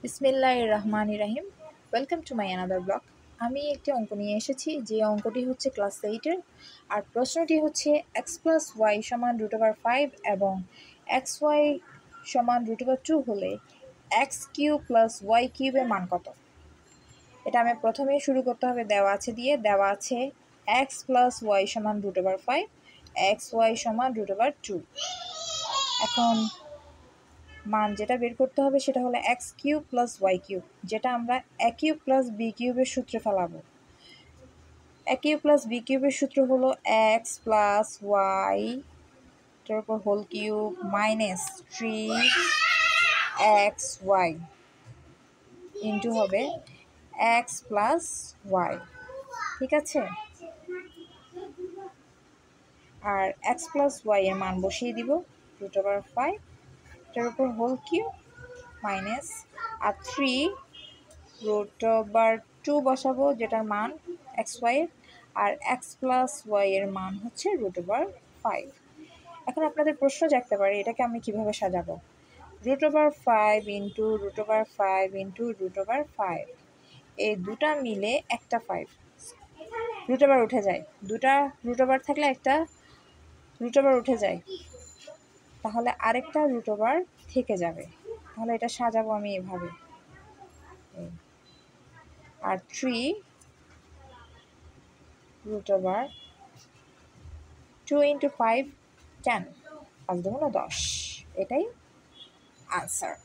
বিসমিল্লাহির রহমানির রহিম। Welcome to my another blog. আমি একটি অঙ্ক নিয়ে এসেছি, যে অঙ্কটি হচ্ছে ক্লাস 8-এর। আর প্রশ্নটি হচ্ছে x+y = √5 এবং xy = √2 হলে x³ + y³ এর মান কত? এটা আমি প্রথমেই শুরু করতে হবে দেওয়া আছে x + y = √5, xy = √2। এখন মান যেটা বের করতে হবে সেটা হলো x³ + y³, যেটা আমরা a³ + b³ এর সূত্রে ফেলাবো। a³ + b³ এর সূত্র হলো x + y তারপর whole cube minus 3xy into হবে x + y। ঠিক আছে, আর x + y এর মান বসিয়ে দিব √5, এটার উপর হোল কিউব মাইনাস আর 3√2 বসাবো, যেটার মান xy এর, আর x + y এর মান হচ্ছে √5। এখন আপনাদের প্রশ্ন জাগতে পারে এটাকে আমি কিভাবে সাজাবো। √5 ইন্টু √5 ইন্টু √5, এই দুটা মিলে একটা 5, √, উঠে যায়। দুটা √, থাকলে একটা √, উঠে যায়, তাহলে আরেকটা √, থেকে যাবে। তাহলে এটা সাজাবো আমি এভাবে, আর 3√, 2 × 5 10, 5 × 10, এটাই আনসার।